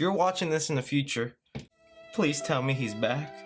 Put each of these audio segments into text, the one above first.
you're watching this in the future, please tell me he's back.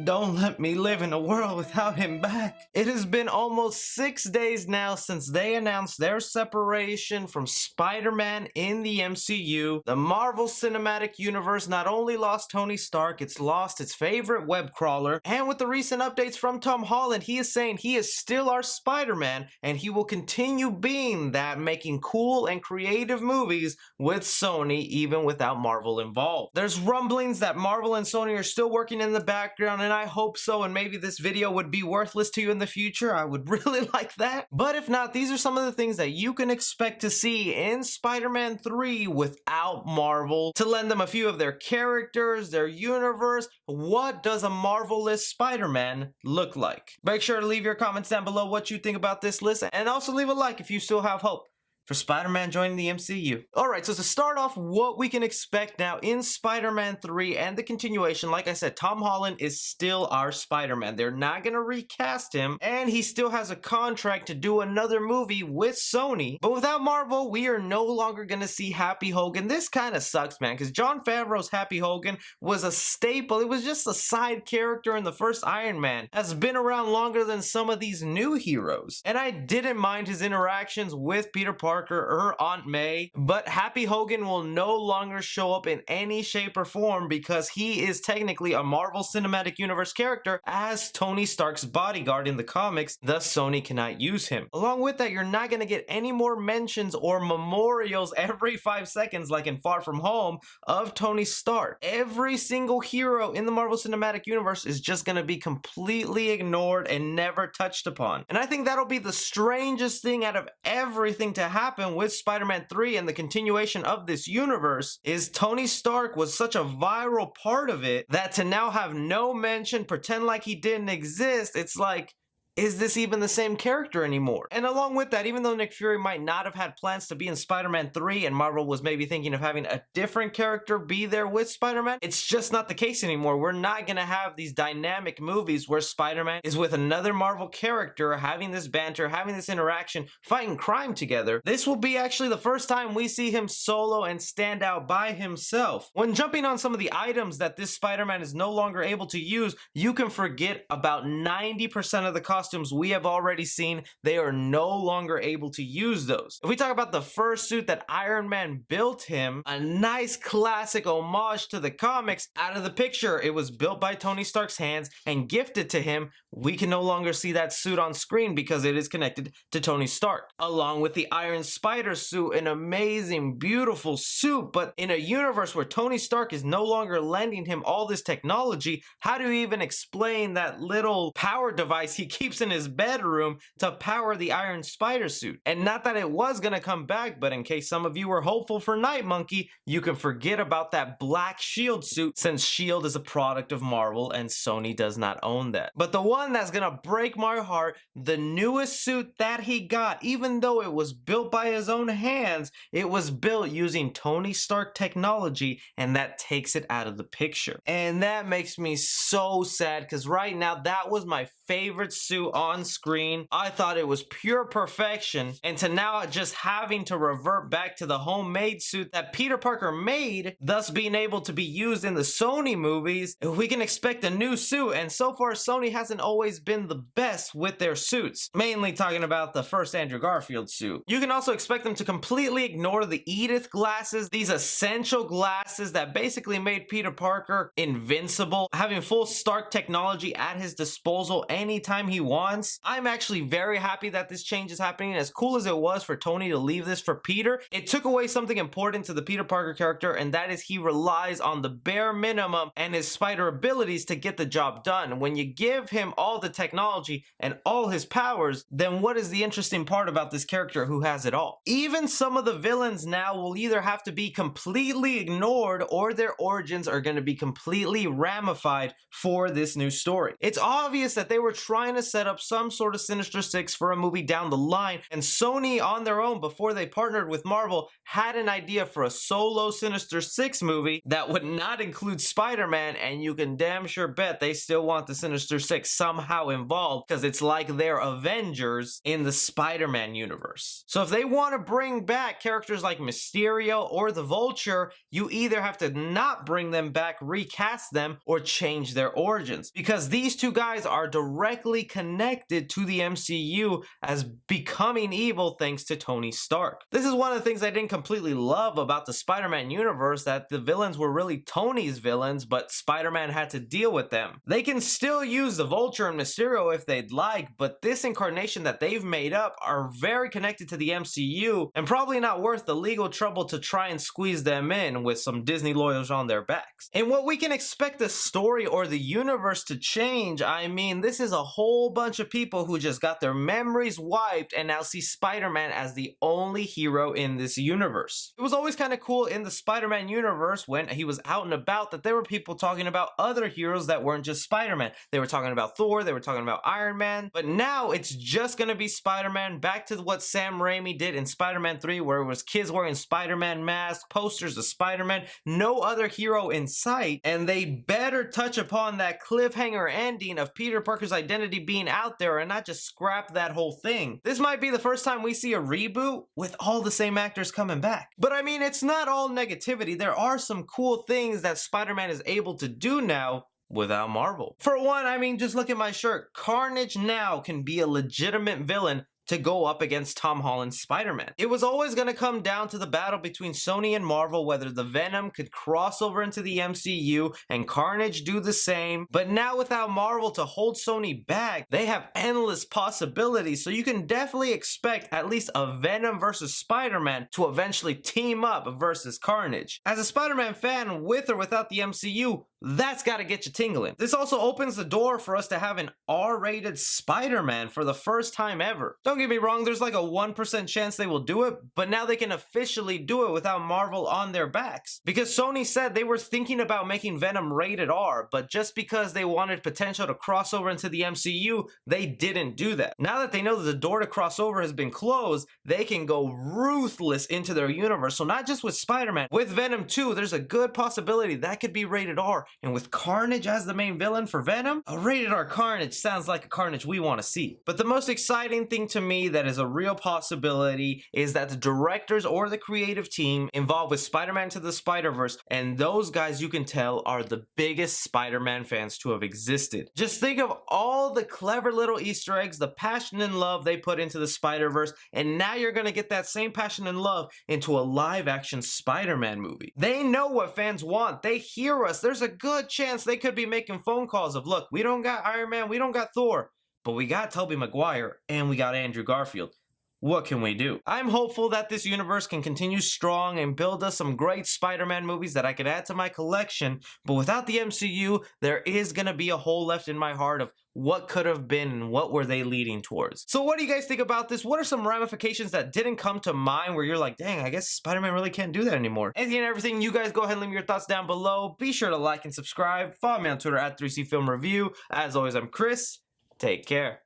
Don't let me live in a world without him back. It has been almost 6 days now since they announced their separation from Spider-Man in the MCU. The Marvel Cinematic Universe not only lost Tony Stark, it's lost its favorite web crawler. And with the recent updates from Tom Holland, he is saying he is still our Spider-Man and he will continue being that, making cool and creative movies with Sony even without Marvel involved. There's rumblings that Marvel and Sony are still working in the background, and I hope so, and maybe this video would be worthless to you in the future. I would really like that. But if not, these are some of the things that you can expect to see in Spider-Man 3 without Marvel. To lend them a few of their characters, their universe, what does a Marvel-less Spider-Man look like? Make sure to leave your comments down below what you think about this list, and also leave a like if you still have hope for Spider-Man joining the MCU. Alright, so to start off what we can expect now in Spider-Man 3 and the continuation, like I said, Tom Holland is still our Spider-Man. They're not gonna recast him, and he still has a contract to do another movie with Sony. But without Marvel, we are no longer gonna see Happy Hogan. This kind of sucks, man, because Jon Favreau's Happy Hogan was a staple. It was just a side character in the first Iron Man. Has been around longer than some of these new heroes. And I didn't mind his interactions with Peter Parker or Aunt May, but Happy Hogan will no longer show up in any shape or form because he is technically a Marvel Cinematic Universe character as Tony Stark's bodyguard in the comics, thus Sony cannot use him. Along with that, you're not going to get any more mentions or memorials every 5 seconds like in Far From Home of Tony Stark. Every single hero in the Marvel Cinematic Universe is just going to be completely ignored and never touched upon. And I think that'll be the strangest thing out of everything to happen with Spider-Man 3 and the continuation of this universe is Tony Stark was such a viral part of it that to now have no mention, pretend like he didn't exist, it's like, is this even the same character anymore? And along with that, even though Nick Fury might not have had plans to be in Spider-Man 3 and Marvel was maybe thinking of having a different character be there with Spider-Man, it's just not the case anymore. We're not gonna have these dynamic movies where Spider-Man is with another Marvel character, having this banter, having this interaction, fighting crime together. This will be actually the first time we see him solo and stand out by himself. When jumping on some of the items that this Spider-Man is no longer able to use, you can forget about 90% of the costumes we have already seen. They are no longer able to use those. If we talk about the first suit that Iron Man built him, a nice classic homage to the comics, out of the picture, it was built by Tony Stark's hands and gifted to him. We can no longer see that suit on screen because it is connected to Tony Stark. Along with the Iron Spider suit, an amazing, beautiful suit, but in a universe where Tony Stark is no longer lending him all this technology, how do you even explain that little power device he keeps in his bedroom to power the Iron Spider suit? And not that it was gonna come back, but in case some of you were hopeful for Night Monkey, you can forget about that black SHIELD suit since SHIELD is a product of Marvel and Sony does not own that. But the one that's gonna break my heart, the newest suit that he got, even though it was built by his own hands, it was built using Tony Stark technology, and that takes it out of the picture. And that makes me so sad because right now that was my favorite suit on screen. I thought it was pure perfection, and to now just having to revert back to the homemade suit that Peter Parker made, thus being able to be used in the Sony movies, we can expect a new suit. And so far Sony hasn't always been the best with their suits, mainly talking about the first Andrew Garfield suit. You can also expect them to completely ignore the Edith glasses, these essential glasses that basically made Peter Parker invincible, having full Stark technology at his disposal anytime he wants. I'm actually very happy that this change is happening. As cool as it was for Tony to leave this for Peter, it took away something important to the Peter Parker character, and that is he relies on the bare minimum and his spider abilities to get the job done. When you give him all the technology and all his powers, then what is the interesting part about this character who has it all? Even some of the villains now will either have to be completely ignored or their origins are going to be completely ramified for this new story. It's obvious that they were trying to set set up some sort of Sinister Six for a movie down the line, and Sony on their own, before they partnered with Marvel, had an idea for a solo Sinister Six movie that would not include Spider-Man, and you can damn sure bet they still want the Sinister Six somehow involved, because it's like they're Avengers in the Spider-Man universe. So if they want to bring back characters like Mysterio or the Vulture, you either have to not bring them back, recast them, or change their origins, because these two guys are directly connected to the MCU as becoming evil thanks to Tony Stark. This is one of the things I didn't completely love about the Spider-Man universe, that the villains were really Tony's villains, but Spider-Man had to deal with them. They can still use the Vulture and Mysterio if they'd like, but this incarnation that they've made up are very connected to the MCU, and probably not worth the legal trouble to try and squeeze them in with some Disney lawyers on their backs. And what we can expect the story or the universe to change, I mean, this is a whole bunch of people who just got their memories wiped and now see Spider-Man as the only hero in this universe. It was always kind of cool in the Spider-Man universe when he was out and about that there were people talking about other heroes that weren't just Spider-Man. They were talking about Thor, they were talking about Iron Man, but now it's just gonna be Spider-Man, back to what Sam Raimi did in Spider-Man 3, where it was kids wearing Spider-Man masks, posters of Spider-Man, no other hero in sight, and they better touch upon that cliffhanger ending of Peter Parker's identity being out there and not just scrap that whole thing. This might be the first time we see a reboot with all the same actors coming back. But I mean, it's not all negativity. There are some cool things that Spider-Man is able to do now without Marvel. For one, I mean, just look at my shirt. Carnage now can be a legitimate villain to go up against Tom Holland's Spider-Man. It was always going to come down to the battle between Sony and Marvel, whether the Venom could cross over into the MCU and Carnage do the same. But now without Marvel to hold Sony back, they have endless possibilities, so you can definitely expect at least a Venom versus Spider-Man to eventually team up versus Carnage. As a Spider-Man fan, with or without the MCU, that's gotta get you tingling. This also opens the door for us to have an R-rated Spider-Man for the first time ever. Don't get me wrong, there's like a 1% chance they will do it, but now they can officially do it without Marvel on their backs. Because Sony said they were thinking about making Venom rated R, but just because they wanted potential to cross over into the MCU, they didn't do that. Now that they know that the door to crossover has been closed, they can go ruthless into their universe. So not just with Spider-Man, with Venom 2, there's a good possibility that could be rated R. And with Carnage as the main villain for Venom, a rated R Carnage sounds like a Carnage we want to see. But the most exciting thing to me that is a real possibility is that the directors or the creative team involved with Spider-Man to the Spider-Verse, and those guys, you can tell, are the biggest Spider-Man fans to have existed. Just think of all the clever little Easter eggs, the passion and love they put into the Spider-Verse, and now you're gonna get that same passion and love into a live-action Spider-Man movie. They know what fans want. They hear us. There's a good chance they could be making phone calls of, look, we don't got Iron Man, we don't got Thor, but we got Tobey Maguire and we got Andrew Garfield. What can we do? I'm hopeful that this universe can continue strong and build us some great Spider-Man movies that I could add to my collection, but without the MCU, there is gonna be a hole left in my heart of what could have been and what were they leading towards. So what do you guys think about this? What are some ramifications that didn't come to mind where you're like, dang, I guess Spider-Man really can't do that anymore? Anything and everything, you guys go ahead and leave me your thoughts down below. Be sure to like and subscribe. Follow me on Twitter at 3CFilmReview. As always, I'm Chris. Take care.